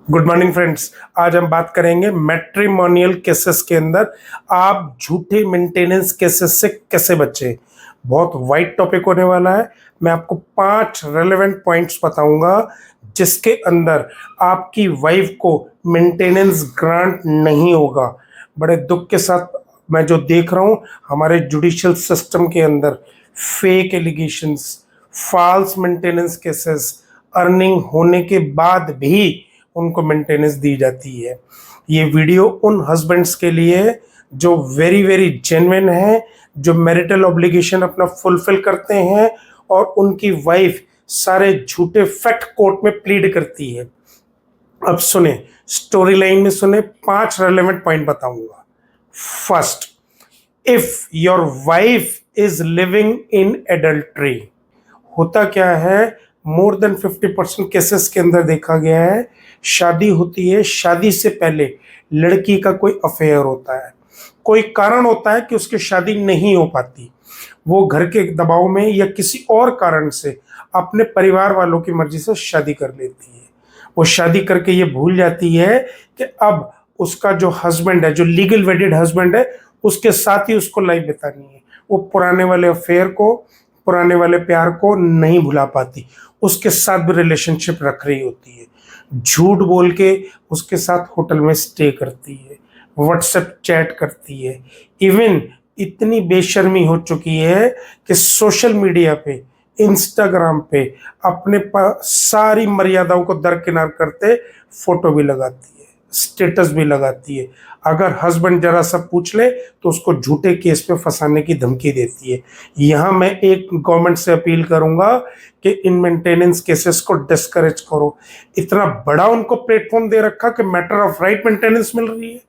Good morning friends. आज हम बात करेंगे मैट्रिमोनियल केसेस के अंदर आप झूठे मेंटेनेंस केसेस से कैसे बचें। बहुत वाइड टॉपिक होने वाला है। मैं आपको 5 रेलेवेंट पॉइंट्स बताऊंगा जिसके अंदर आपकी वाइफ को मेंटेनेंस ग्रांट नहीं होगा। बड़े दुख के साथ मैं जो देख रहा हूँ हमारे जुडिशियल सिस्टम के अंदर fake allegations, false maintenance cases, earning होने के बाद भी उनको मेंटेनेंस दी जाती है। ये वीडियो उन हस्बैंड्स के लिए है जो वेरी वेरी जेन्युइन है, जो मैरिटल ऑब्लिगेशन अपना फुलफिल करते हैं और उनकी वाइफ सारे झूठे फैक्ट कोर्ट में प्लीड करती है। अब सुने, स्टोरी लाइन में सुने, 5 रेलेवेंट पॉइंट बताऊंगा। First, if your wife is living in adultery. होता क्या है, मोर देन 50% केसेस के अंदर देखा गया है शादी होती है, शादी से पहले लड़की का कोई अफेयर होता है, कोई कारण होता है कि उसकी शादी नहीं हो पाती, वो घर के दबाव में या किसी और कारण से अपने परिवार वालों की मर्जी से शादी कर लेती है। वो शादी करके ये भूल जाती है कि अब उसका जो हस्बैंड है, जो लीगल वेडेड हस्बैंड है, उसके साथ ही उसको लाइफ बितानी है। वो पुराने वाले अफेयर को, पुराने वाले प्यार को नहीं भुला पाती, उसके साथ भी रिलेशनशिप रख रही होती है, झूठ बोल के उसके साथ होटल में स्टे करती है, व्हाट्सएप चैट करती है। इवन इतनी बेशर्मी हो चुकी है कि सोशल मीडिया पे, इंस्टाग्राम पे अपने सारी मर्यादाओं को दरकिनार करते फोटो भी लगाती है, स्टेटस भी लगाती है। अगर हस्बैंड जरा सा पूछ ले तो उसको झूठे केस पे फंसाने की धमकी देती है। यहाँ मैं एक गवर्नमेंट से अपील करूंगा कि इन मेंटेनेंस केसेस को डिस्करेज करो। इतना बड़ा उनको प्लेटफॉर्म दे रखा कि मैटर ऑफ राइट मेंटेनेंस मिल रही है,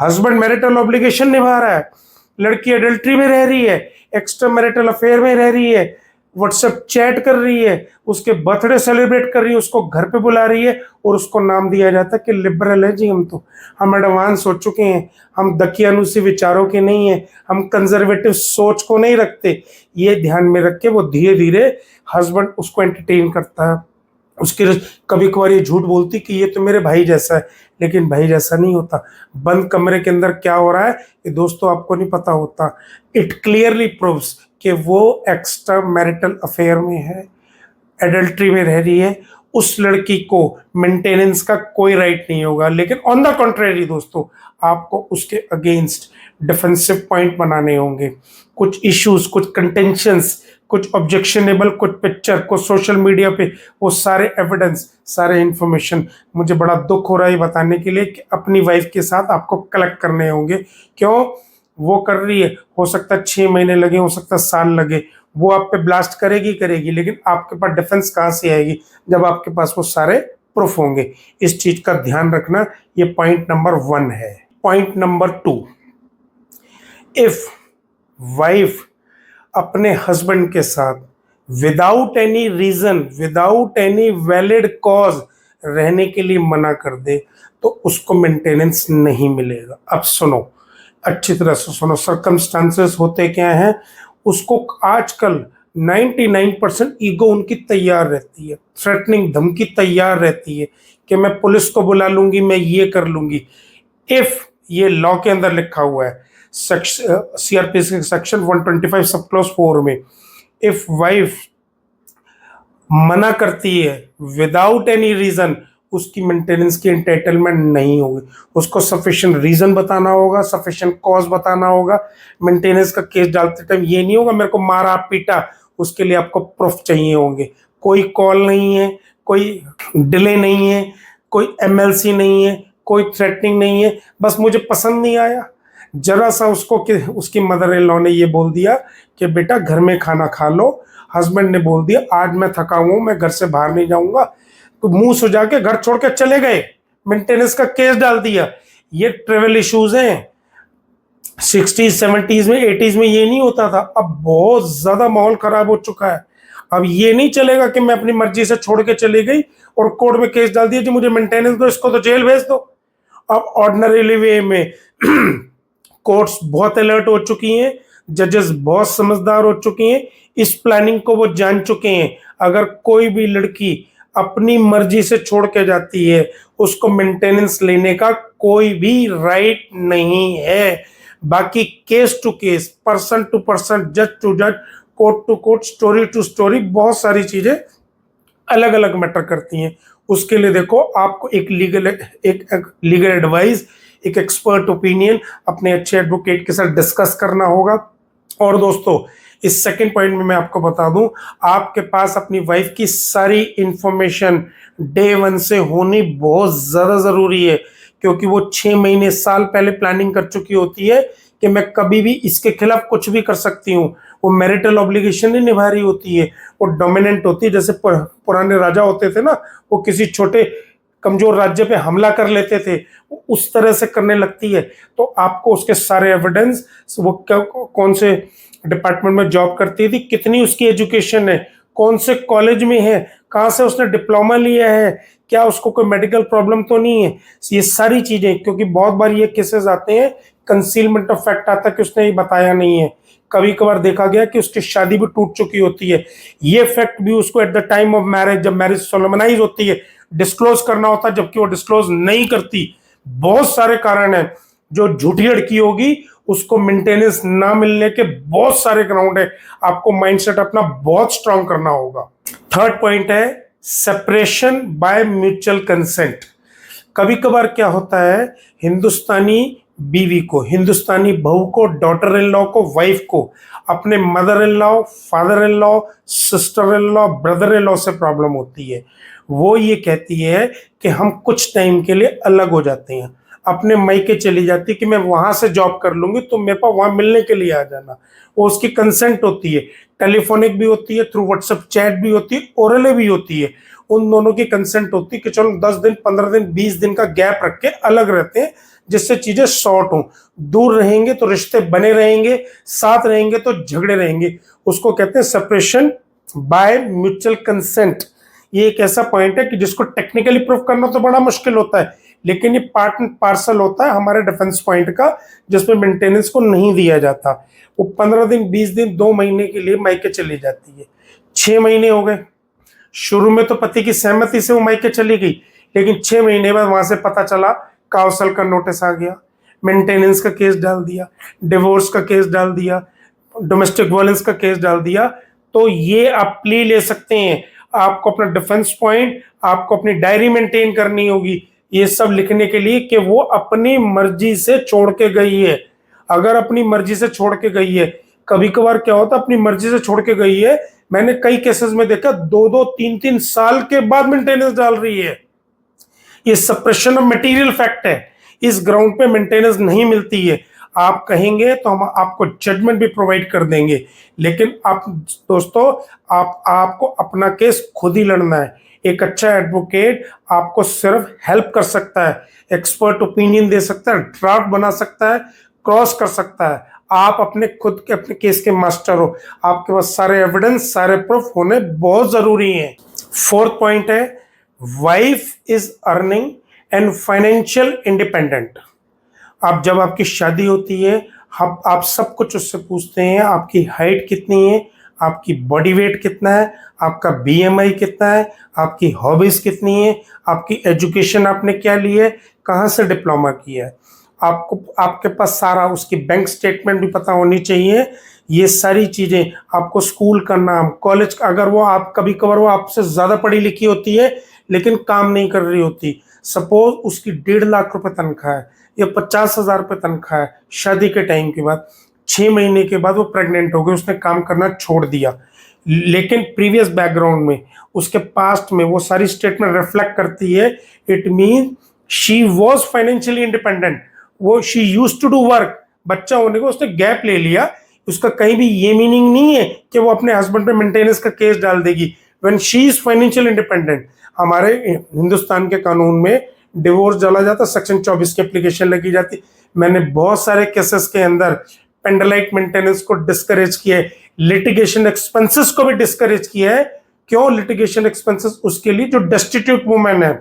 हस्बैंड मैरिटल ऑब्लिगेशन निभा रहा है, लड़की एडल्ट्री में रह रही है, एक्स्ट्रा मैरिटल अफेयर में रह रही है, व्हाट्सएप चैट कर रही है, उसके बर्थडे सेलिब्रेट कर रही है, उसको घर पे बुला रही है और उसको नाम दिया जाता है कि लिबरल है जी। हम एडवांस हो चुके हैं, हम दकियानुसी विचारों के नहीं है, हम कंजर्वेटिव सोच को नहीं रखते। ये ध्यान में रख के वो धीरे धीरे हस्बैंड उसको एंटरटेन करता है। उसके कभी कभार ये झूठ बोलती कि ये तो मेरे भाई जैसा है, लेकिन भाई जैसा नहीं होता। बंद कमरे के अंदर क्या हो रहा है ये दोस्तों आपको नहीं पता होता। इट क्लियरली प्रूव्स कि वो एक्स्ट्रा मैरिटल अफेयर में है, एडल्ट्री में रह रही है। उस लड़की को मेंटेनेंस का कोई राइट नहीं होगा। लेकिन ऑन द कॉन्ट्रेरी दोस्तों, आपको उसके अगेंस्ट डिफेंसिव पॉइंट बनाने होंगे। कुछ इश्यूज, कुछ कंटेंशंस, कुछ ऑब्जेक्शनेबल, कुछ पिक्चर, कुछ सोशल मीडिया पे वो सारे एविडेंस, सारे इंफॉर्मेशन मुझे बड़ा दुख हो रहा है बताने के लिए कि अपनी वाइफ के साथ आपको कलेक्ट करने होंगे। क्यों? वो कर रही है, हो सकता है 6 महीने लगे, हो सकता है साल लगे, वो आप पे ब्लास्ट करेगी, लेकिन आपके पास डिफेंस कहाँ से आएगी जब आपके पास वो सारे प्रूफ होंगे। इस चीज का ध्यान रखना। ये पॉइंट नंबर 1 है। पॉइंट नंबर 2, इफ वाइफ अपने हस्बैंड के साथ without any reason, without any valid cause रहने के लिए मना कर दे तो उसको मेंटेनेंस नहीं मिलेगा। अब सुनो, अच्छी तरह से सुनो, सर्कमस्टांसेस होते क्या हैं। उसको आजकल 99% ईगो उनकी तैयार रहती है, थ्रेटनिंग धमकी तैयार रहती है कि मैं पुलिस को बुला लूंगी, मैं ये कर लूंगी। इफ ये लॉ के अंदर लिखा हुआ है सीआरपीसी सेक्शन 125 सब क्लॉज 4 में, इफ वाइफ मना करती है विदाउट एनी रीजन, उसकी मेंटेनेंस की एंटाइटलमेंट नहीं होगी। उसको सफिशिएंट रीजन बताना होगा, सफिशिएंट कॉज बताना होगा। मेंटेनेंस का केस डालते टाइम ये नहीं होगा मेरे को मारा पीटा, उसके लिए आपको प्रूफ चाहिए होंगे। कोई कॉल नहीं है, कोई डिले नहीं है, कोई एमएलसी नहीं है, कोई थ्रेटनिंग नहीं है, बस मुझे पसंद नहीं आया। जरा सा उसको कि उसकी मदर इन लॉ ने ये बोल दिया कि बेटा घर में खाना खा लो, हस्बैंड ने बोल दिया आज मैं थका हुआ हूं, मैं घर से बाहर नहीं जाऊंगा, तो मुंह सुझा के घर छोड़ के चले गए, मेंटेनेंस का केस डाल दिया। ये ट्रेवल इश्यूज हैं। 60s 70s में 80s में ये नहीं होता था। अब बहुत ज्यादा माहौल खराब हो चुका है। अब ये नहीं चलेगा कि मैं अपनी मर्जी से छोड़ के चली गई और कोर्ट में केस डाल दिया जी मुझे मेंटेनेंस दो, इसको तो जेल भेज दो। अब ऑर्डिनरी वे में कोर्ट्स बहुत अलर्ट हो चुकी हैं, जजेस बहुत समझदार हो चुकी हैं, इस प्लानिंग को वो जान चुके हैं। अगर कोई भी लड़की अपनी मर्जी से छोड़ के जाती है, उसको मेंटेनेंस लेने का कोई भी राइट नहीं है। बाकी case to case, person to person, जज टू जज, court to court, story to story, बहुत सारी चीजें अलग अलग मैटर करती हैं। उसके लिए देखो आपको एक लीगल एडवाइस, एक एक्सपर्ट ओपिनियन अपने अच्छे एडवोकेट के साथ डिस्कस करना होगा। और दोस्तों इस सेकंड पॉइंट में मैं आपको बता दूं, आपके पास अपनी वाइफ की सारी इंफॉर्मेशन डे वन से होनी बहुत ज़्यादा ज़रूरी है, क्योंकि वो 6 महीने साल पहले प्लानिंग कर चुकी होती है कि मैं कभी भी इसके खिलाफ कुछ भी कर सकती हूँ। वो मैरिटल ऑब्लिगेशन नहीं निभा रही होती है, वो डोमिनेंट होती है। जैसे पुराने राजा होते थे ना, वो किसी छोटे कमजोर राज्य पे हमला कर लेते थे, उस तरह से करने लगती है। तो आपको उसके सारे एविडेंस, वो कौन से डिपार्टमेंट में जॉब करती थी, कितनी उसकी एजुकेशन है, कौन से कॉलेज में है, कहाँ से उसने डिप्लोमा लिया है, क्या उसको कोई मेडिकल प्रॉब्लम तो नहीं है, ये सारी चीजें। क्योंकि बहुत बार ये केसेस आते हैं, कंसीलमेंट ऑफ फैक्ट आता है कि उसने ये बताया नहीं है। कभी कभार देखा गया कि उसकी शादी भी टूट चुकी होती है, ये फैक्ट भी उसको at the time of marriage, जब मैरिज सोलमनाइज होती है, डिस्क्लोज करना होता है, जबकि वो डिस्क्लोज नहीं करती। बहुत सारे कारण हैं। जो झूठी लड़की होगी उसको मेंटेनेंस ना मिलने के बहुत सारे ग्राउंड है। आपको माइंडसेट अपना बहुत स्ट्रांग करना होगा। थर्ड पॉइंट है सेपरेशन बाय म्यूचुअल कंसेंट। कभी कभार क्या होता है, हिंदुस्तानी बीवी को, हिंदुस्तानी बहू को, डॉटर इन लॉ को, वाइफ को अपने mother in law, father in law, sister in law, brother in law से प्रॉब्लम होती है। वो ये कहती है कि हम कुछ टाइम के लिए अलग हो जाते हैं, अपने मायके चली जाती है कि मैं वहां से जॉब कर लूंगी, तुम मेरे पास वहां मिलने के लिए आ जाना। वो उसकी कंसेंट होती है, टेलीफोनिक भी होती है, थ्रू व्हाट्सएप चैट भी होती है, ओरल भी होती है। उन दोनों की कंसेंट होती है कि चलो 10 दिन, 15 दिन, 20 दिन का गैप रख के अलग रहते हैं, जिससे चीजें शॉर्ट हों। दूर रहेंगे तो रिश्ते बने रहेंगे, साथ रहेंगे तो झगड़े रहेंगे। उसको कहते हैं सेपरेशन बाय म्यूचुअल कंसेंट। ये एक ऐसा पॉइंट है कि जिसको टेक्निकली प्रूव करना तो बड़ा मुश्किल होता है, लेकिन ये पार्ट एंड पार्सल होता है हमारे डिफेंस पॉइंट का, जिसमें मेंटेनेंस को नहीं दिया जाता। वो 15 दिन, 20 दिन, 2 महीने के लिए मायके चली जाती है। 6 महीने हो गए, शुरू में तो पति की सहमति से वो मायके चली गई, लेकिन 6 महीने बाद वहां से पता चला, काउंसिल का नोटिस आ गया, मेंटेनेंस का केस डाल दिया, डिवोर्स का केस डाल दिया, डोमेस्टिक वायलेंस का केस डाल दिया। तो ये आप प्ली ले सकते हैं। आपको अपना डिफेंस पॉइंट, आपको अपनी डायरी मेंटेन करनी होगी, ये सब लिखने के लिए कि वो अपनी मर्जी से छोड़ के गई है। अगर अपनी मर्जी से छोड़ के गई है, कभी कभार क्या होता है, अपनी मर्जी से छोड़ के गई है, मैंने कई केसेस में देखा 2-2, 3-3 साल के बाद मेंटेनेंस डाल रही है। ये सप्रेशन ऑफ मटेरियल फैक्ट है, इस ग्राउंड पे मेंटेनेंस नहीं मिलती है। आप कहेंगे तो हम आपको जजमेंट भी प्रोवाइड कर देंगे, लेकिन आप दोस्तों, आपको अपना केस खुद ही लड़ना है। एक अच्छा एडवोकेट आपको सिर्फ हेल्प कर सकता है, एक्सपर्ट ओपिनियन दे सकता है, ड्राफ्ट बना सकता है, क्रॉस कर सकता है। आप अपने खुद के अपने केस के मास्टर हो, आपके पास सारे एविडेंस, सारे प्रूफ होने बहुत जरूरी हैं। फोर्थ पॉइंट है wife is earning and financial independent. आप जब आपकी शादी होती है, आप सब कुछ उससे पूछते हैं, आपकी हाइट कितनी है, आपकी बॉडी वेट कितना है, आपका बीएमआई कितना है, आपकी हॉबीज कितनी है, आपकी एजुकेशन आपने क्या ली है, कहाँ से डिप्लोमा किया है। आपको आपके पास सारा उसकी बैंक स्टेटमेंट भी पता होनी चाहिए। ये सारी चीजें, आपको स्कूल का नाम, कॉलेज का, अगर वो आप कभी कभार वो आपसे ज्यादा पढ़ी लिखी होती है लेकिन काम नहीं कर रही होती, सपोज उसकी 1.5 लाख रुपए तनख्वाह है या 50,000 रुपये तनख्वाह है, शादी के टाइम के बाद 6 महीने के बाद वो प्रेग्नेंट हो गई, उसने काम करना छोड़ दिया, लेकिन प्रीवियस बैकग्राउंड में, उसके पास्ट में वो सारी स्टेटमेंट रिफ्लेक्ट करती है, it mean she was financially independent. वो she used to do work, बच्चा होने को उसने गैप ले लिया। उसका कहीं भी ये मीनिंग नहीं है कि वो अपने हस्बैंड पे मेंटेनेंस का केस डाल देगी। When she is financial independent, हमारे हिंदुस्तान के कानून में डिवोर्स डाला जाता, सेक्शन 24 की एप्लीकेशन लगी जाती। मैंने बहुत सारे केसेस के अंदर पेंडलाइट मेंटेनेंस को डिस्करेज किया है, लिटिगेशन एक्सपेंसेस को भी डिस्करेज किया है। क्यों लिटिगेशन एक्सपेंसेस? उसके लिए जो डेस्टिट्यूट वुमेन है,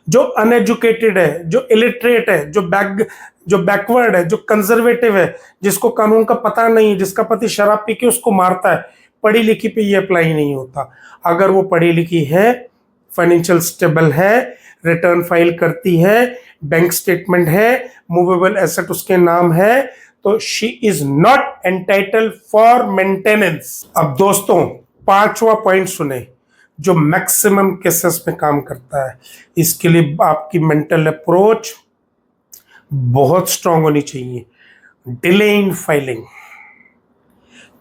जो अनएजुकेटेड है, जो इलिटरेट है, जो बैकवर्ड है, जो कंजर्वेटिव है, जिसको कानून का पता नहीं, जिसका पति शराब पी के उसको मारता है, पढ़ी लिखी पे ये अप्लाई नहीं होता। अगर वो पढ़ी लिखी है फाइनेंशियल स्टेबल है, रिटर्न फाइल करती है, बैंक स्टेटमेंट है, मूवेबल एसेट उसके नाम है, तो she is not entitled for maintenance. अब दोस्तों पांचवा पॉइंट सुने जो मैक्सिमम केसेस में काम करता है। इसके लिए आपकी मेंटल अप्रोच बहुत स्ट्रांग होनी चाहिए। डिले इन फाइलिंग,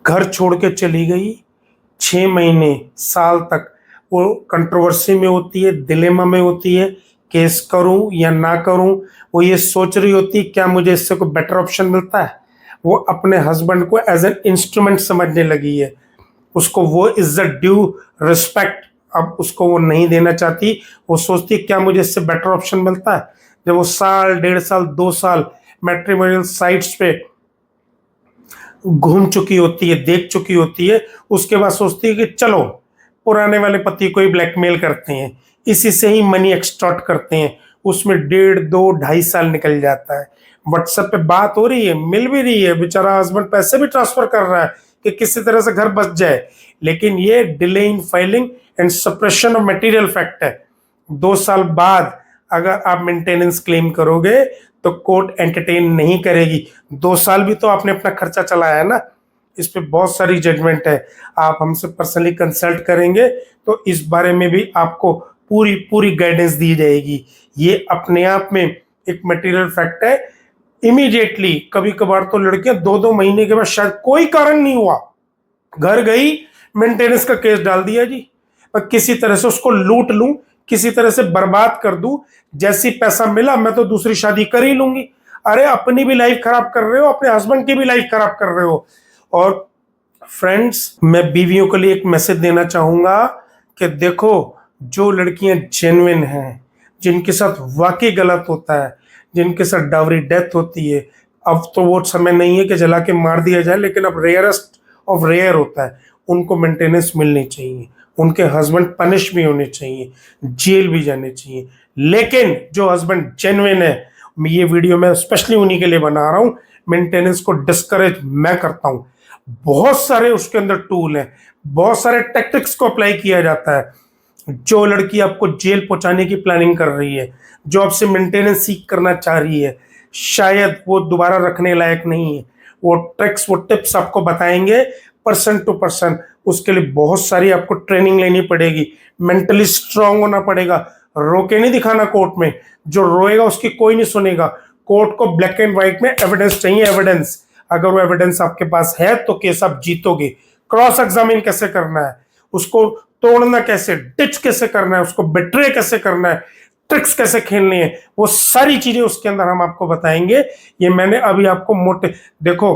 घर छोड़ के चली गई, 6 महीने साल तक वो कंट्रोवर्सी में होती है, दिलेमा में होती है, केस करूं या ना करूं। वो ये सोच रही होती है क्या मुझे इससे कोई बेटर ऑप्शन मिलता है। वो अपने हस्बैंड को एज एन इंस्ट्रूमेंट समझने लगी है, उसको वो इज्जत ड्यू रिस्पेक्ट अब उसको वो नहीं देना चाहती। वो सोचती है क्या मुझे इससे बेटर ऑप्शन मिलता है। जब वो साल, 1.5 साल, 2 साल मैट्रिमोनियल साइट्स पे घूम चुकी होती है, देख चुकी होती है, उसके बाद सोचती है कि चलो पुराने वाले पति को ही ब्लैकमेल करते हैं, इसी से ही मनी एक्सटॉर्ट करते हैं। उसमें 1.5, 2, 2.5 साल निकल जाता है। व्हाट्सएप पे बात हो रही है, मिल भी रही है, बेचारा हस्बैंड पैसे भी ट्रांसफर कर रहा है कि किसी तरह से घर बच जाए। लेकिन ये delay in filing and suppression of material fact है। 2 साल बाद अगर आप मेंटेनेंस क्लेम करोगे तो कोर्ट एंटरटेन नहीं करेगी। 2 साल भी तो आपने अपना खर्चा चलाया है ना। इस पे बहुत सारी जजमेंट है, आप हमसे पर्सनली कंसल्ट करेंगे तो इस बारे में भी आपको पूरी पूरी गाइडेंस दी जाएगी। ये अपने आप में एक मटेरियल फैक्ट है। इमीडिएटली कभी कभार तो लड़कियां 2-2 महीने के बाद शायद कोई कारण नहीं हुआ, घर गई, मेंटेनेंस का केस डाल दिया जी, और किसी तरह से उसको लूट लूं, किसी तरह से बर्बाद कर दूं, जैसी पैसा मिला मैं तो दूसरी शादी कर ही लूंगी। अरे अपनी भी लाइफ खराब कर रहे हो, अपने हस्बैंड की भी लाइफ खराब कर रहे हो। और फ्रेंड्स, मैं बीवियों के लिए एक मैसेज देना चाहूंगा कि देखो, जो लड़कियां जेन्युइन हैं, जिनके साथ वाकई गलत होता है, जिनके साथ डावरी डेथ होती है, अब तो वो समय नहीं है कि जला के मार दिया जाए, लेकिन अब रेयरेस्ट ऑफ रेयर होता है, उनको मेंटेनेंस मिलनी चाहिए, उनके हस्बैंड पनिश भी होने चाहिए, जेल भी जाने चाहिए। लेकिन जो हस्बैंड जेन्युइन है, मैं ये वीडियो में स्पेशली उन्हीं के लिए बना रहा हूँ, मेंटेनेंस को डिस्करेज मैं करता हूँ। बहुत सारे उसके अंदर टूल हैं, बहुत सारे टैक्टिक्स को अप्लाई किया जाता है। जो लड़की आपको जेल पहुंचाने की प्लानिंग कर रही है, जो आपसे मेंटेनेंस सीख करना चाह रही है, शायद वो दोबारा रखने लायक नहीं है, वो ट्रिक्स, वो टिप्स आपको बताएंगे पर्सन टू पर्सन। उसके लिए बहुत सारी आपको ट्रेनिंग लेनी पड़ेगी, मेंटली स्ट्रांग होना पड़ेगा। रो के नहीं दिखाना कोर्ट में, जो रोएगा उसकी कोई नहीं सुनेगा। कोर्ट को ब्लैक एंड व्हाइट में एविडेंस चाहिए, एविडेंस। अगर वो एविडेंस आपके पास है तो केस आप जीतोगे। क्रॉस एग्जामिन कैसे करना है, उसको तोड़ना कैसे, डिच कैसे करना है, उसको बिट्रे कैसे करना है, ट्रिक्स कैसे खेलनी है, वो सारी चीजें उसके अंदर हम आपको बताएंगे। ये मैंने अभी आपको मोटे, देखो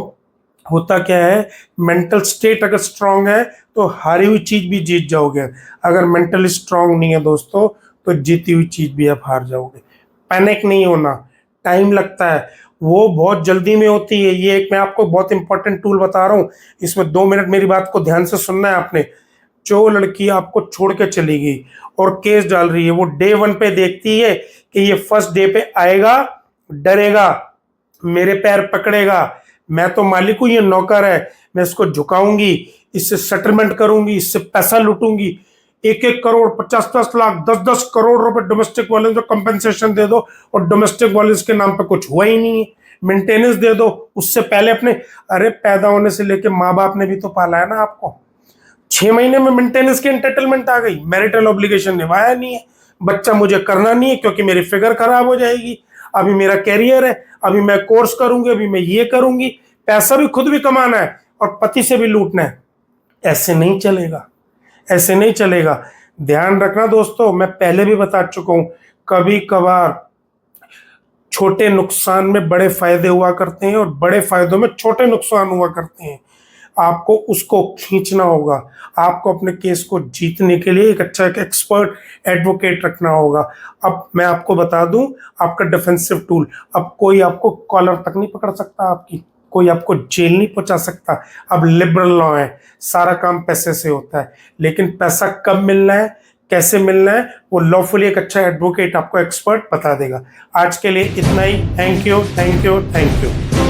होता क्या है, मेंटल स्टेट अगर स्ट्रांग है तो हारी हुई चीज भी जीत जाओगे। अगर मेंटली स्ट्रांग नहीं है दोस्तों तो जीती हुई चीज भी आप हार जाओगे। पैनिक नहीं होना, टाइम लगता है, वो बहुत जल्दी में होती है। ये एक मैं आपको बहुत इंपॉर्टेंट टूल बता रहा हूँ, इसमें 2 मिनट मेरी बात को ध्यान से सुनना है आपने। जो लड़की आपको छोड़ के चली गई और केस डाल रही है, वो डे 1 पे देखती है कि ये फर्स्ट डे पे आएगा, डरेगा, मेरे पैर पकड़ेगा, मैं तो मालिक हूं, ये नौकर है, मैं इसको झुकाऊंगी, इससे सेटलमेंट करूंगी, इससे पैसा लूटूंगी, 1-1 करोड़, 50-50 लाख, 10-10 करोड़ रुपए डोमेस्टिक वायलेंस को कंपेंसेशन दे दो, और डोमेस्टिक वायलेंस के नाम पे कुछ हुआ ही नहीं है। मेंटेनेंस दे दो, उससे पहले अपने, अरे पैदा होने से लेके माँ बाप ने भी तो पाला है ना आपको। 6 महीने में मेंटेनेंस की एंटाइटलमेंट आ गई, मैरिटल ऑब्लिगेशन निभाया नहीं है, बच्चा मुझे करना नहीं है क्योंकि मेरी फिगर खराब हो जाएगी, अभी मेरा कैरियर है, अभी मैं कोर्स करूंगी, अभी मैं ये करूंगी, पैसा भी खुद भी कमाना है और पति से भी लूटना है। ऐसे नहीं चलेगा, ऐसे नहीं चलेगा। ध्यान रखना दोस्तों, मैं पहले भी बता चुका हूं, कभी कभार छोटे नुकसान में बड़े फायदे हुआ करते हैं और बड़े फायदों में छोटे नुकसान हुआ करते हैं। आपको उसको खींचना होगा, आपको अपने केस को जीतने के लिए एक अच्छा एक एक्सपर्ट एडवोकेट रखना होगा। अब मैं आपको बता दूं, आपका डिफेंसिव टूल, अब कोई आपको कॉलर तक नहीं पकड़ सकता, आपकी कोई आपको जेल नहीं पहुंचा सकता। अब लिबरल लॉ है, सारा काम पैसे से होता है, लेकिन पैसा कब मिलना है, कैसे मिलना है, वो लॉफुली एक अच्छा एडवोकेट आपको एक्सपर्ट बता देगा। आज के लिए इतना ही। Thank you, thank you, thank you.